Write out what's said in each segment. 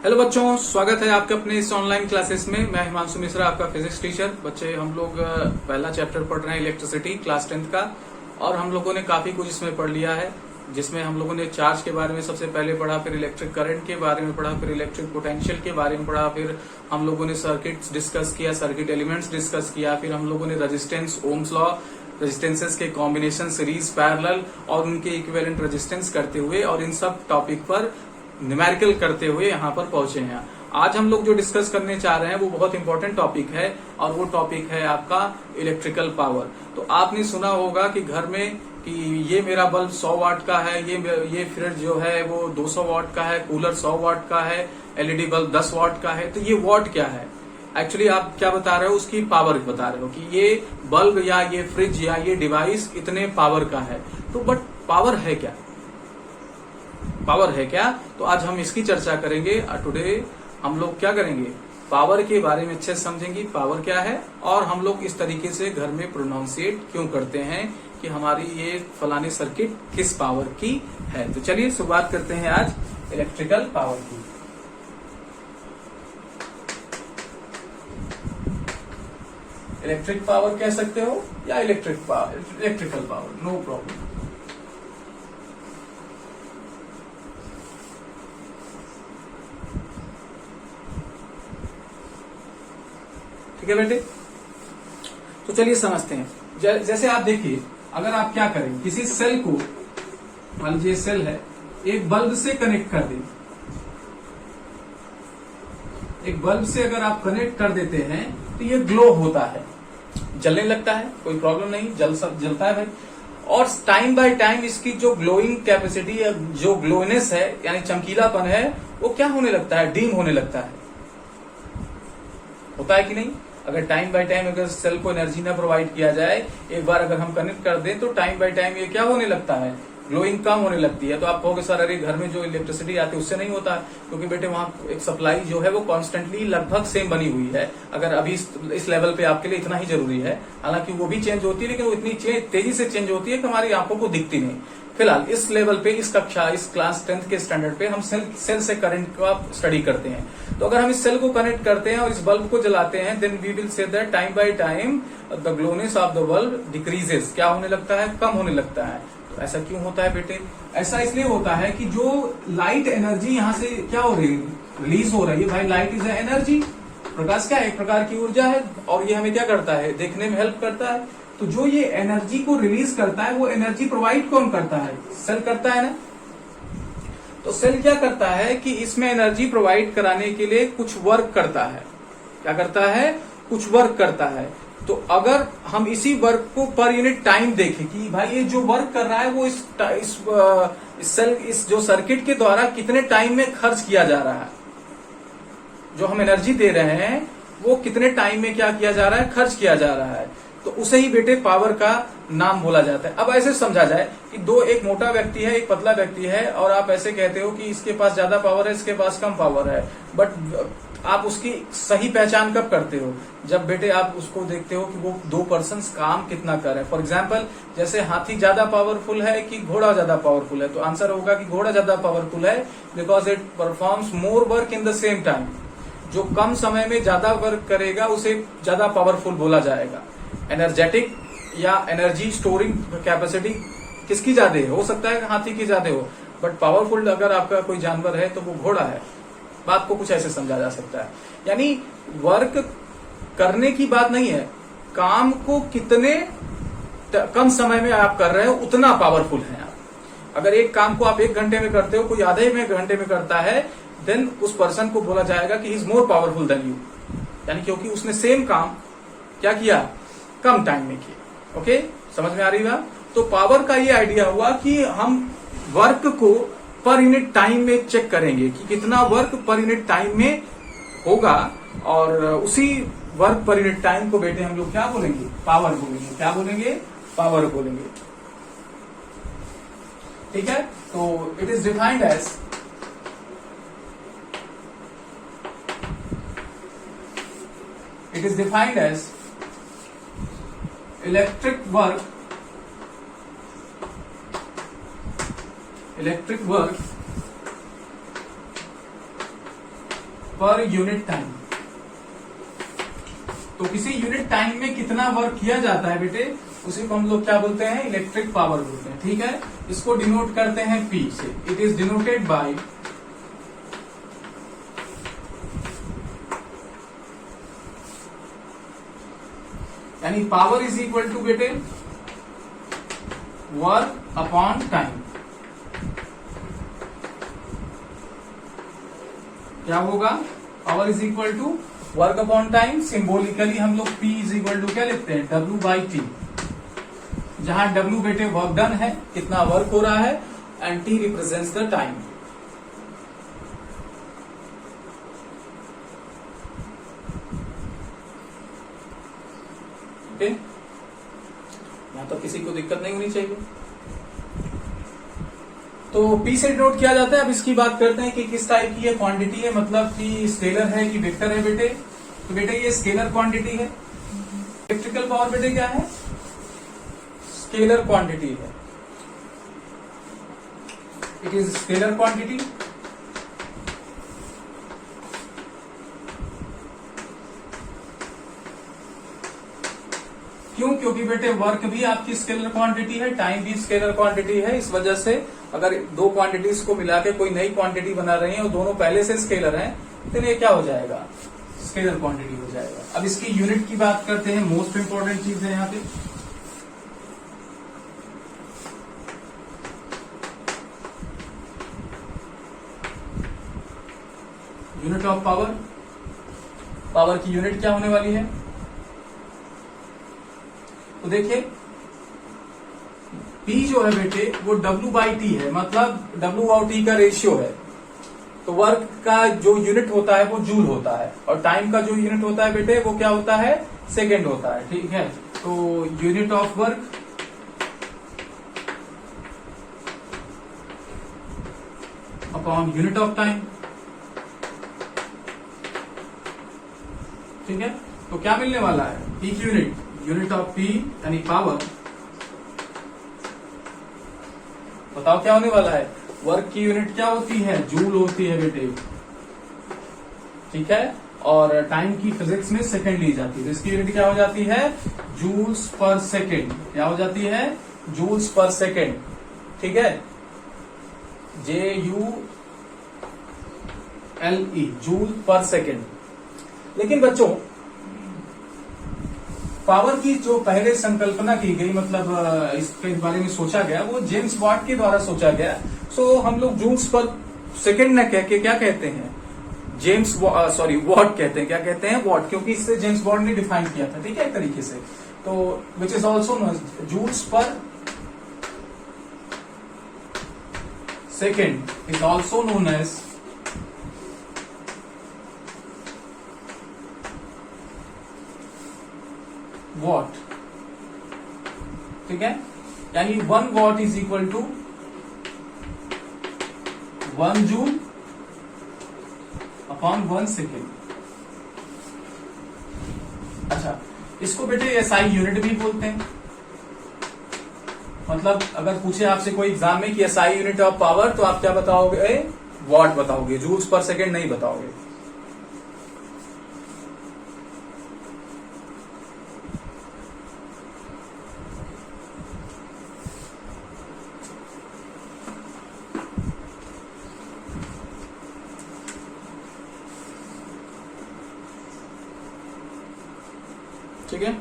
Hello बच्चों, स्वागत है आपके अपने इस ऑनलाइन क्लासेस में। मैं हिमांशु मिश्रा, आपका फिजिक्स टीचर। बच्चे, हम लोग पहला चैप्टर पढ़ रहे हैं इलेक्ट्रिसिटी, क्लास 10th का। और हम लोगों ने काफी कुछ इसमें पढ़ लिया है, जिसमें हम लोगों ने चार्ज के बारे में सबसे पहले पढ़ा, फिर इलेक्ट्रिक करंट के बारे में पढ़ा, फिर इलेक्ट्रिक पोटेंशियल के बारे में पढ़ा, फिर हम लोगों ने सर्किट्स डिस्कस किया, सर्किट एलिमेंट्स डिस्कस किया, फिर हम लोगों ने रेजिस्टेंस, ओम्स लॉ, रेजिस्टेंसेस के कॉम्बिनेशन, सीरीज, पैरेलल और उनके इक्विवेलेंट रेजिस्टेंस करते हुए और इन सब टॉपिक पर न्यूमेरिकल करते हुए यहाँ पर पहुंचे हैं। आज हम लोग जो डिस्कस करने चाह रहे हैं वो बहुत इंपॉर्टेंट टॉपिक है, और वो टॉपिक है आपका इलेक्ट्रिकल पावर। तो आपने सुना होगा कि घर में कि ये मेरा बल्ब 100 वाट का है, ये फ्रिज जो है वो 200 वाट का है, कूलर 100 वाट का है, एलईडी बल्ब 10 वाट का है। तो ये वाट क्या है? एक्चुअली आप क्या बता रहे हो? उसकी पावर बता रहे हो कि ये बल्ब या ये फ्रिज या ये डिवाइस इतने पावर का है। तो बट पावर है क्या? पावर है क्या? तो आज हम इसकी चर्चा करेंगे। टुडे हम लोग क्या करेंगे? पावर के बारे में अच्छे से समझेंगे, पावर क्या है, और हम लोग इस तरीके से घर में प्रोनाउंसिएट क्यों करते हैं कि हमारी ये फलानी सर्किट किस पावर की है। तो चलिए शुरुआत करते हैं आज इलेक्ट्रिकल पावर की। इलेक्ट्रिक पावर कह सकते हो या इलेक्ट्रिकल पावर, नो प्रॉब्लम। ठीक है बेटे, तो चलिए समझते हैं। जैसे आप देखिए, अगर आप क्या करें, किसी सेल को, मान लीजिए सेल है, एक बल्ब से कनेक्ट कर दें। एक बल्ब से अगर आप कनेक्ट कर देते हैं तो ये ग्लो होता है, जलने लगता है, कोई प्रॉब्लम नहीं, जलता है भाई। और टाइम बाय टाइम इसकी जो ग्लोइंग कैपेसिटी या जो ग्लोनेस है, यानी चमकीलापन है, वो क्या होने लगता है? डीम होने लगता है। होता है कि नहीं? अगर टाइम बाय टाइम अगर सेल को एनर्जी ना प्रोवाइड किया जाए, एक बार अगर हम कनेक्ट कर दें तो टाइम बाय टाइम ये क्या होने लगता है? ग्लोइंग कम होने लगती है। तो आप कहोगे सर अरे घर में जो इलेक्ट्रिसिटी आती है उससे नहीं होता, क्योंकि बेटे वहां एक सप्लाई जो है वो कॉन्स्टेंटली लगभग सेम बनी हुई है। अगर अभी इस लेवल पे आपके लिए इतना ही जरूरी है, हालांकि वो भी चेंज होती है, लेकिन वो इतनी तेजी से चेंज होती है कि हमारी आंखों को दिखती नहीं। फिलहाल इस लेवल पे, इस कक्षा, इस क्लास 10th के स्टैंडर्ड पे हम सेल से करंट का स्टडी करते हैं। तो अगर हम इस सेल को कनेक्ट करते हैं और इस बल्ब को जलाते हैं, then we will say that time by time the glowness of the bulb decreases. क्या होने लगता है? कम होने लगता है। तो ऐसा क्यों होता है बेटे? ऐसा इसलिए होता है कि जो लाइट एनर्जी यहाँ से क्या हो रही है, रिलीज हो रही है। भाई लाइट इज एनर्जी, प्रकाश क्या है? एक प्रकार की ऊर्जा है, और ये हमें क्या करता है? देखने में हेल्प करता है। तो जो ये एनर्जी को रिलीज करता है, वो एनर्जी प्रोवाइड कौन करता है? सेल करता है ना। तो सेल क्या करता है कि इसमें एनर्जी प्रोवाइड कराने के लिए कुछ वर्क करता है। क्या करता है? कुछ वर्क करता है। तो अगर हम इसी वर्क को पर यूनिट टाइम देखें कि भाई ये जो वर्क कर रहा है वो इस जो सर्किट के द्वारा कितने टाइम में खर्च किया जा रहा है, जो हम एनर्जी दे रहे हैं वो कितने टाइम में क्या किया जा रहा है? खर्च किया जा रहा है। तो उसे ही बेटे पावर का नाम बोला जाता है। अब ऐसे समझा जाए कि एक मोटा व्यक्ति है, एक पतला व्यक्ति है, और आप ऐसे कहते हो कि इसके पास ज्यादा पावर है, इसके पास कम पावर है। बट आप उसकी सही पहचान कब करते हो? जब बेटे आप उसको देखते हो कि वो दो पर्सन काम कितना कर रहे हैं। फॉर एग्जाम्पल, जैसे हाथी ज्यादा पावरफुल है कि घोड़ा ज्यादा पावरफुल है? तो आंसर होगा कि घोड़ा ज्यादा पावरफुल है, because it performs more work in the same time. जो कम समय में ज्यादा वर्क करेगा उसे ज्यादा पावरफुल बोला जाएगा। एनर्जेटिक या एनर्जी स्टोरिंग कैपेसिटी किसकी ज्यादा हो सकता है? हाथी की ज्यादा हो, बट पावरफुल अगर आपका कोई जानवर है तो वो घोड़ा है। बात को कुछ ऐसे समझा जा सकता है। यानी वर्क करने की बात नहीं है, काम को कितने कम समय में आप कर रहे हो उतना पावरफुल है आप। अगर एक काम को आप 1 घंटे में करते हो, कोई आधे में घंटे में करता है, देन उस पर्सन को बोला जाएगा कि he is more powerful than you. यानी क्योंकि उसने सेम काम क्या किया? कम टाइम में किया। ओके, समझ में आ रही बात? तो पावर का ये आइडिया हुआ कि हम वर्क को पर यूनिट टाइम में चेक करेंगे कि कितना वर्क पर यूनिट टाइम में होगा, और उसी वर्क पर यूनिट टाइम को बेटे हम लोग क्या बोलेंगे? पावर बोलेंगे। क्या बोलेंगे? पावर बोलेंगे। ठीक है, तो it is defined as electric work per unit time. तो किसी यूनिट टाइम में कितना वर्क किया जाता है बेटे, उसी को हम लोग क्या बोलते हैं, इलेक्ट्रिक पावर बोलते हैं। ठीक है, इसको डिनोट करते हैं P से। इट इज डिनोटेड बाय यानी पावर इज इक्वल टू बेटे वर्क अपॉन टाइम। क्या होगा, power is equal to work upon time. Symbolically हम लोग P इज इक्वल टू क्या लिखते हैं, W बाई T, जहां W बेटे वर्क डन है, कितना वर्क हो रहा है, and T represents the time. Okay, यहां तो किसी को दिक्कत नहीं होनी चाहिए। तो P से डिनोट किया जाता है। अब इसकी बात करते हैं कि किस टाइप की ये क्वांटिटी है, मतलब कि स्केलर है कि वेक्टर है बेटे। तो बेटे ये स्केलर क्वांटिटी है। इलेक्ट्रिकल पावर बेटे क्या है, स्केलर क्वांटिटी है। It is scalar quantity. क्यों, क्योंकि बेटे वर्क भी आपकी स्केलर क्वांटिटी है, टाइम भी स्केलर क्वांटिटी है। इस वजह से अगर दो क्वांटिटीज को मिला के कोई नई क्वांटिटी बना रहे हैं और दोनों पहले से स्केलर हैं, तो ये क्या हो जाएगा, स्केलर क्वांटिटी हो जाएगा। अब इसकी यूनिट की बात करते हैं, मोस्ट इंपॉर्टेंट चीज है यहाँ पे। यूनिट ऑफ पावर, पावर की यूनिट क्या होने वाली है, तो देखिए P जो है बेटे वो W बाई T है, मतलब W और T का रेशियो है। तो वर्क का जो यूनिट होता है वो जूल होता है, और टाइम का जो यूनिट होता है बेटे वो क्या होता है, सेकेंड होता है। ठीक है, तो unit of work upon unit of time. ठीक है, तो क्या मिलने वाला है, P की यूनिट, यूनिट ऑफ P यानी पावर, बताओ क्या होने वाला है, वर्क की यूनिट क्या होती है, जूल होती है बेटे। ठीक है, और टाइम की फिजिक्स में सेकंड ली जाती है, तो इसकी यूनिट क्या हो जाती है, जूल्स पर सेकंड। क्या हो जाती है, जूल्स पर सेकंड। ठीक है, JULE, जूल पर सेकंड। लेकिन बच्चों पावर की जो पहले संकल्पना की गई, मतलब इसके बारे में सोचा गया, वो जेम्स वॉट के द्वारा सोचा गया। सो हम लोग जूल्स पर सेकंड न कह के क्या कहते हैं, वॉट कहते हैं। क्या कहते हैं, वॉट, क्योंकि इससे जेम्स बॉन्ड ने डिफाइन किया था। ठीक है, एक तरीके से। तो which is also joules per second is also known as watt. ठीक है, यानी 1 watt is equal to 1 joule upon 1 second. अच्छा, इसको बेटे SI यूनिट भी बोलते हैं। मतलब अगर पूछे आपसे कोई एग्जाम में कि SI यूनिट ऑफ पावर, तो आप क्या बताओगे, वॉट बताओगे, जूल्स पर सेकेंड नहीं बताओगे। ठीक है,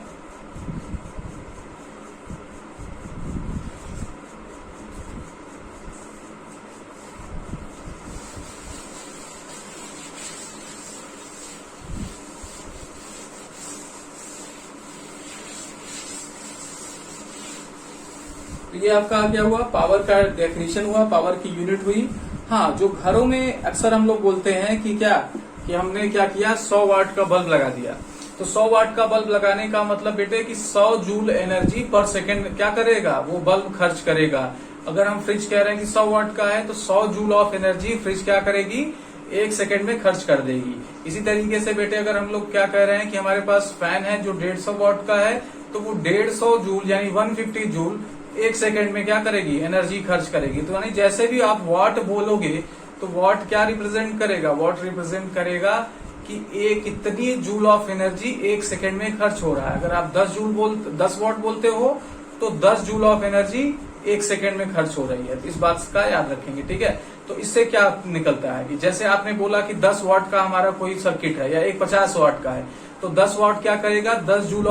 तो ये आपका क्या हुआ, पावर का डेफिनेशन हुआ, पावर की यूनिट हुई। हाँ, जो घरों में अक्सर हम लोग बोलते हैं कि क्या, कि हमने क्या किया, 100 वाट का बल्ब लगा दिया। तो 100 वाट का बल्ब लगाने का मतलब बेटे कि 100 जूल एनर्जी पर सेकंड क्या करेगा, वो बल्ब खर्च करेगा। अगर हम फ्रिज कह रहे हैं कि 100 वाट का है, तो 100 जूल ऑफ एनर्जी फ्रिज क्या करेगी, 1 सेकंड में खर्च कर देगी। इसी तरीके से बेटे अगर हम लोग क्या कह रहे हैं कि हमारे पास फैन है जो 150 वाट का है, तो वो 150 जूल यानी 150 जूल 1 सेकंड में क्या करेगी, एनर्जी खर्च करेगी। तो यानी जैसे भी आप वाट बोलोगे तो वॉट क्या रिप्रेजेंट करेगा, वॉट रिप्रेजेंट करेगा कि एक कितनी जूल ऑफ एनर्जी 1 सेकेंड में खर्च हो रहा है। अगर आप 10 वॉट बोलते हो तो 10 जूल ऑफ एनर्जी 1 सेकेंड में खर्च हो रही है। तो इस बात का याद रखेंगे, ठीक है। तो इससे क्या निकलता है कि जैसे आपने बोला कि 10 वॉट का हमारा कोई सर्किट है या एक 50 वॉट का है, तो 10 वॉट क्या करेगा, 10 जूल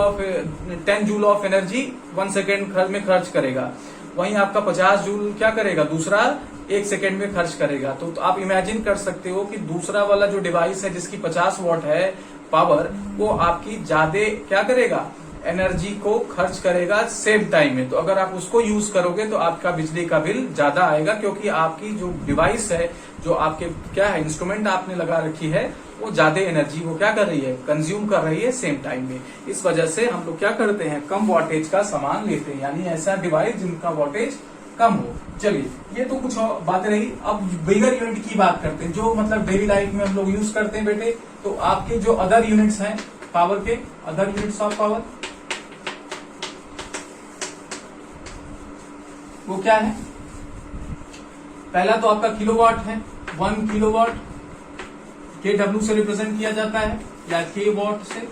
ऑफ एनर्जी 1 सेकेंड में खर्च करेगा। वहीं आपका 50 जूल क्या करेगा, दूसरा 1 सेकेंड में खर्च करेगा। तो आप इमेजिन कर सकते हो कि दूसरा वाला जो डिवाइस है जिसकी 50 वॉट है पावर, वो आपकी ज्यादा क्या करेगा, एनर्जी को खर्च करेगा सेम टाइम में। तो अगर आप उसको यूज करोगे तो आपका बिजली का बिल ज्यादा आएगा, क्योंकि आपकी जो डिवाइस है, जो आपके क्या है इंस्ट्रूमेंट आपने लगा रखी है, वो ज्यादा एनर्जी को क्या कर रही है, कंज्यूम कर रही है सेम टाइम में। इस वजह से हम लोग क्या करते हैं, कम वॉटेज का सामान लेते हैं, यानी ऐसा डिवाइस जिनका वॉटेज कम हो। चलिए, ये तो कुछ और बातें रही। अब बिगर यूनिट की बात करते हैं, जो मतलब डेली लाइफ में हम लोग यूज करते हैं बेटे। तो आपके जो अदर यूनिट्स हैं पावर के, अदर यूनिट्स ऑफ पावर, वो क्या है, पहला तो आपका किलोवाट है। 1 किलोवाट KW से रिप्रेजेंट किया जाता है या K वॉट से।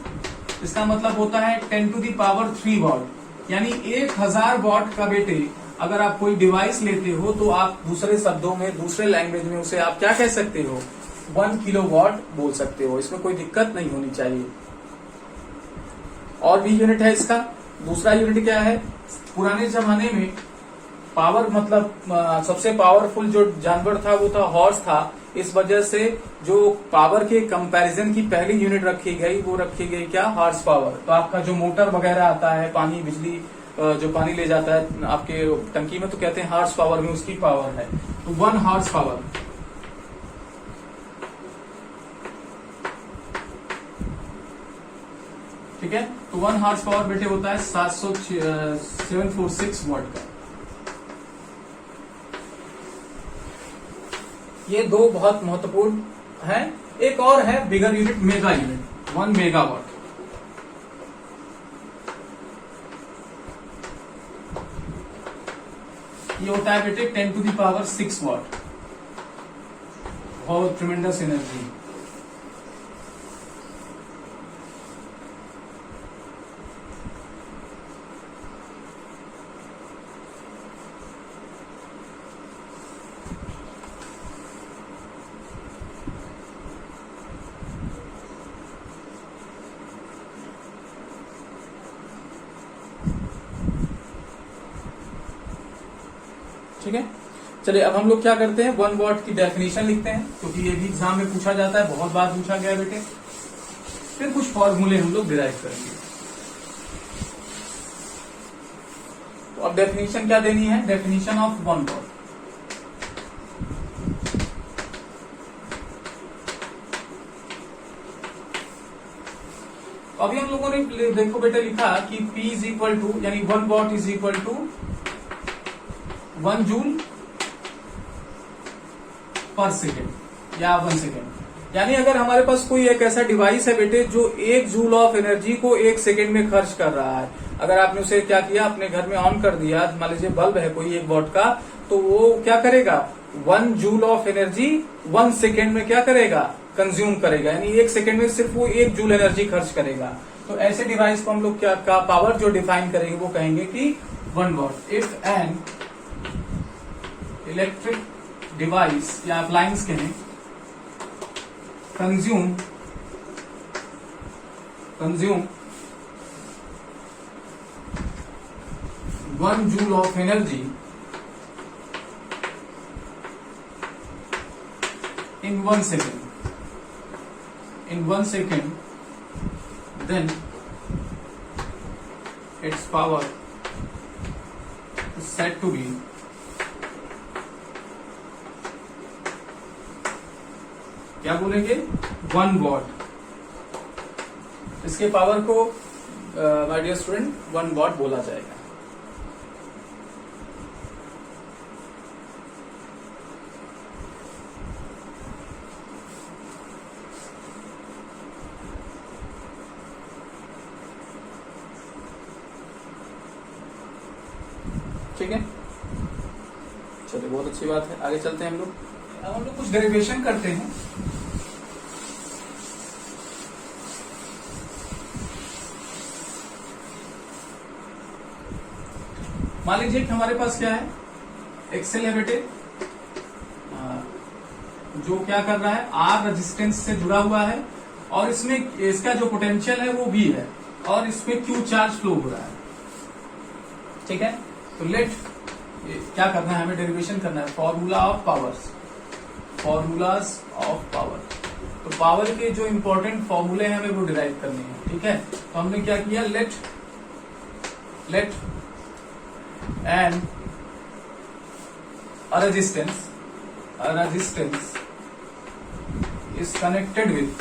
इसका मतलब होता है 10 टू दी पावर 3 वॉट, यानी 1000 वॉट का बेटे अगर आप कोई डिवाइस लेते हो तो आप दूसरे शब्दों में, दूसरे लैंग्वेज में उसे आप क्या कह सकते हो, 1 किलोवाट बोल सकते हो। इसमें कोई दिक्कत नहीं होनी चाहिए। और भी यूनिट है इसका। दूसरा यूनिट क्या है, पुराने जमाने में पावर मतलब सबसे पावरफुल जो जानवर था वो था हॉर्स था। इस वजह से जो पावर के कंपैरिजन की पहली यूनिट रखी गई, वो रखी गई क्या, हॉर्स पावर। तो आपका जो मोटर वगैरह आता है, पानी बिजली जो पानी ले जाता है आपके टंकी में, तो कहते हैं हॉर्स पावर में उसकी पावर है। तो 1 हॉर्स पावर, ठीक है। तो 1 हॉर्स पावर बेटे होता है 746 वॉट का। ये दो बहुत महत्वपूर्ण है। एक और है bigger unit, mega unit, 1 megawatt. ये होता है बेटे 10 टू दी पावर 6 वॉट। बहुत ट्रिमेंडस एनर्जी। ठीक है। चलिए, अब हम लोग क्या करते हैं, 1 वॉट की डेफिनेशन लिखते हैं, क्योंकि ये भी एग्जाम में पूछा जाता है, बहुत बार पूछा गया बेटे। फिर कुछ फॉर्मूले हम लोग डिराइव करेंगे। तो अब डेफिनेशन क्या देनी है, डेफिनेशन ऑफ 1 वॉट। अभी हम लोगों ने देखो बेटे लिखा कि P इज इक्वल टू, यानी 1 watt is equal to 1 joule per second या 1 सेकेंड। यानी अगर हमारे पास कोई एक ऐसा डिवाइस है बेटे जो 1 जूल ऑफ एनर्जी को 1 सेकेंड में खर्च कर रहा है, अगर आपने उसे क्या किया, अपने घर में ऑन कर दिया, मान लीजिए बल्ब है कोई 1 वॉट का, तो वो क्या करेगा, 1 जूल ऑफ एनर्जी 1 सेकेंड में क्या करेगा, कंज्यूम करेगा। यानी 1 सेकेंड में सिर्फ वो 1 जूल एनर्जी खर्च करेगा। तो ऐसे डिवाइस को हम लोग क्या का पावर जो डिफाइन करेंगे वो कहेंगे कि 1 what. If an electric device या अप्लायंस कहें consume 1 joule of energy in 1 second, then its power is said to be क्या बोलेंगे, 1 वॉट। इसके पावर को माय डियर स्टूडेंट 1 वॉट बोला जाएगा। ठीक है, चलिए बहुत अच्छी बात है। आगे चलते हैं हम लोग। अब हम लोग कुछ डेरिवेशन करते हैं। मान लीजिए कि हमारे पास क्या है, एक्सेल है बेटे, जो क्या कर रहा है, आर रेजिस्टेंस से जुड़ा हुआ है और इसमें इसका जो पोटेंशियल है वो भी है और इसमें क्यू चार्ज फ्लो हो रहा है। ठीक है, तो लेट क्या करना है, हमें डेरिवेशन करना है formula of powers, formulas of power. तो पावर के जो इंपॉर्टेंट फॉर्मूले हैं हमें वो डिराइव करने हैं। ठीक है, तो हमने क्या किया, let and a resistance is connected with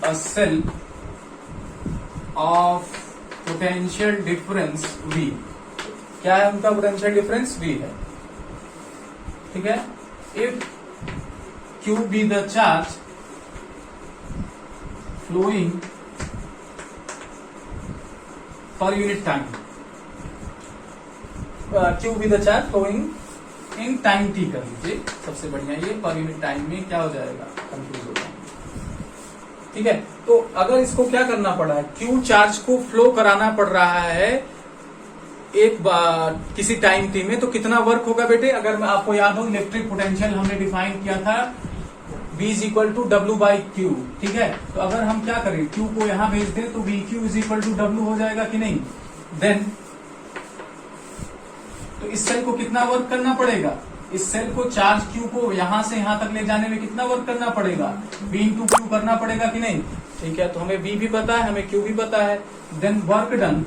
a cell of potential difference V। क्या है उनका पोटेंशियल डिफरेंस, V है। ठीक है, if Q be the charge flowing per unit time, Q be the charge flowing in time t कर लीजिए, सबसे बढ़िया ये पर यूनिट टाइम में क्या हो जाएगा, कंफ्यूज हो जाएगा। ठीक है, तो अगर इसको क्या करना पड़ा है, Q चार्ज को फ्लो कराना पड़ रहा है एक बार किसी टाइम t में, तो कितना वर्क होगा बेटे, अगर मैं आपको याद हो इलेक्ट्रिक पोटेंशियल हमने डिफाइन किया था V is equal to W by Q. ठीक है, तो अगर हम क्या करें, Q को यहां भेज दें तो V Q is equal to W हो जाएगा कि नहीं। देन तो इस सेल को कितना वर्क करना पड़ेगा, इस सेल को चार्ज Q को यहां से यहां तक ले जाने में कितना वर्क करना पड़ेगा, V इंटू क्यू करना पड़ेगा कि नहीं। ठीक है, तो हमें V भी पता है, हमें Q भी पता है। Then work done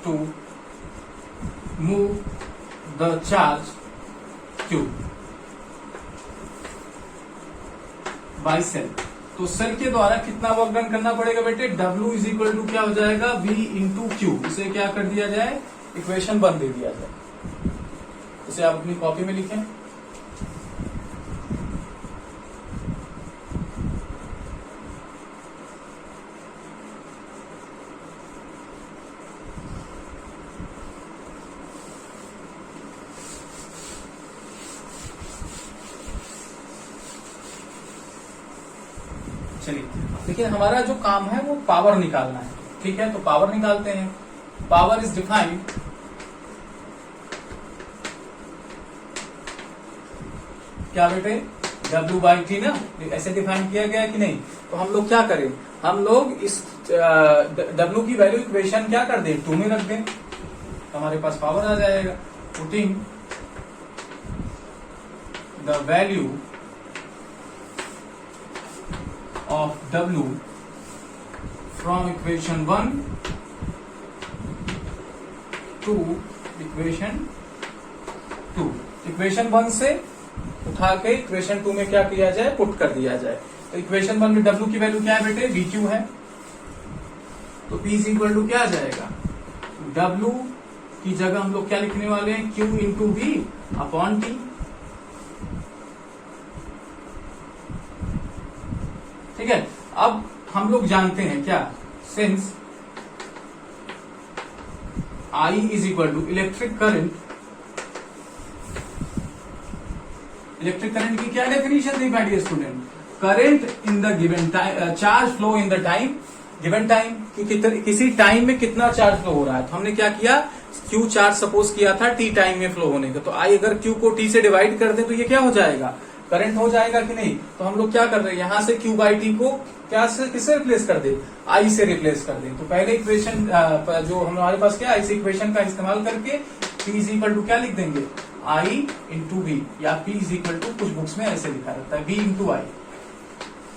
to move the charge Q by cell। तो सेल के द्वारा कितना वर्क डन करना पड़ेगा बेटे, W इज इक्वल टू क्या हो जाएगा, V इंटू क्यू। इसे क्या कर दिया जाए, इक्वेशन 1 दे दिया जाए। इसे आप अपनी कॉपी में लिखें। चलिए, देखिए हमारा जो काम है वो पावर निकालना है। ठीक है, तो पावर निकालते हैं। पावर इज डिफाइंड क्या बेटे, W बाई टी ना, ऐसे डिफाइन किया गया कि नहीं। तो हम लोग क्या करें, हम लोग इस W की वैल्यू इक्वेशन क्या कर दें, 2 में रख दें, तो हमारे पास पावर आ जाएगा। Putting the value of W from equation 1 to equation 2। Equation 1 से उठा के इक्वेशन 2 में क्या किया जाए, पुट कर दिया जाए। तो इक्वेशन 1 में W की वैल्यू क्या है बेटे, VQ है, तो P इज इक्वल टू क्या आ जाएगा, W की जगह हम लोग क्या लिखने वाले हैं, Q into V upon T। ठीक है, अब हम लोग जानते हैं क्या, since I is equal to electric current की क्या डेफिनेशन थी my dear student, current in the given time, charge flow in the time given time, किसी टाइम में कितना चार्ज फ्लो हो रहा है। तो हमने क्या किया, Q चार्ज सपोज किया था T टाइम में फ्लो होने का, तो I अगर Q को T से डिवाइड कर दें तो ये क्या हो जाएगा, करंट हो जाएगा कि नहीं। तो हम लोग क्या कर रहे हैं, यहां से Q बाई टी को क्या से किससे रिप्लेस कर दे, I से रिप्लेस कर दे। तो पहले इक्वेशन जो हमारे पास क्या, इस इक्वेशन का इस्तेमाल करके P इज इक्वल टू क्या लिख देंगे, I इंटू V, या P इज इक्वल टू कुछ बुक्स में ऐसे लिखा रहता है V इंटू I।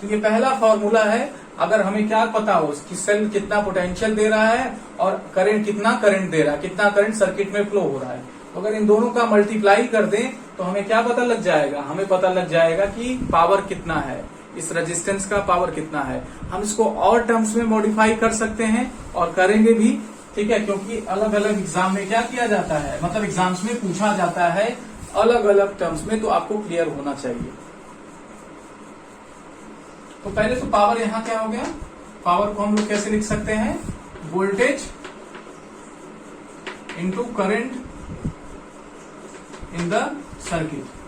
तो ये पहला फॉर्मूला है। अगर हमें क्या पता हो कि सेल कितना पोटेंशियल दे रहा है और करंट कितना करंट दे रहा है, कितना करंट सर्किट में फ्लो हो रहा है, तो अगर इन दोनों का मल्टीप्लाई कर दें तो हमें क्या पता लग जाएगा, हमें पता लग जाएगा कि पावर कितना है, इस रेजिस्टेंस का पावर कितना है। हम इसको और टर्म्स में मॉडिफाई कर सकते हैं और करेंगे भी। ठीक है, क्योंकि अलग अलग एग्जाम में क्या किया जाता है, मतलब एग्जाम्स में पूछा जाता है अलग अलग टर्म्स में, तो आपको क्लियर होना चाहिए। तो पहले तो पावर यहां क्या हो गया, पावर को हम लोग कैसे लिख सकते हैं, voltage into current in the circuit.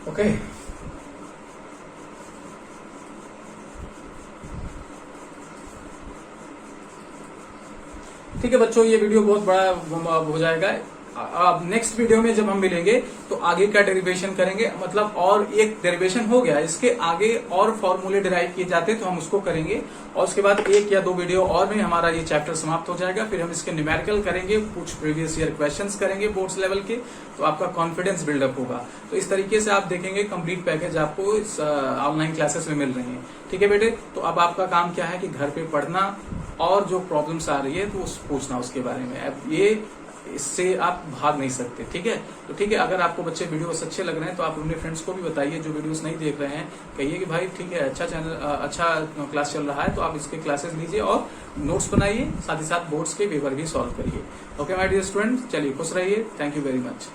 Okay, ठीक है बच्चों, ये वीडियो बहुत बड़ा हो जाएगा। अब नेक्स्ट वीडियो में जब हम मिलेंगे तो आगे का डेरिवेशन करेंगे, मतलब और एक डेरिवेशन हो गया, इसके आगे और फॉर्मूले डिराइव किए जाते हैं तो हम उसको करेंगे, और उसके बाद 1 या 2 वीडियो और में हमारा ये चैप्टर समाप्त हो जाएगा। फिर हम इसके न्यूमेरिकल करेंगे, कुछ प्रीवियस ईयर क्वेश्चंस करेंगे बोर्ड्स लेवल के, तो आपका कॉन्फिडेंस बिल्डअप होगा। तो इस तरीके से आप देखेंगे कंप्लीट पैकेज आपको इस ऑनलाइन क्लासेस में मिल रही है। ठीक है बेटे, तो अब आपका काम क्या है कि घर पे पढ़ना और जो प्रॉब्लम्स आ रही है तो पूछना उसके बारे में। अब ये इससे आप भाग नहीं सकते। ठीक है, तो ठीक है, अगर आपको बच्चे वीडियोस अच्छे लग रहे हैं तो आप अपने फ्रेंड्स को भी बताइए, जो वीडियोस नहीं देख रहे हैं कहिए कि भाई ठीक है, अच्छा चैनल, अच्छा क्लास चल रहा है, तो आप इसके क्लासेस लीजिए और नोट्स बनाइए, साथ ही साथ बोर्ड्स के पेपर भी सॉल्व करिए। ओके माय डियर स्टूडेंट, चलिए खुश रहिए, थैंक यू वेरी मच।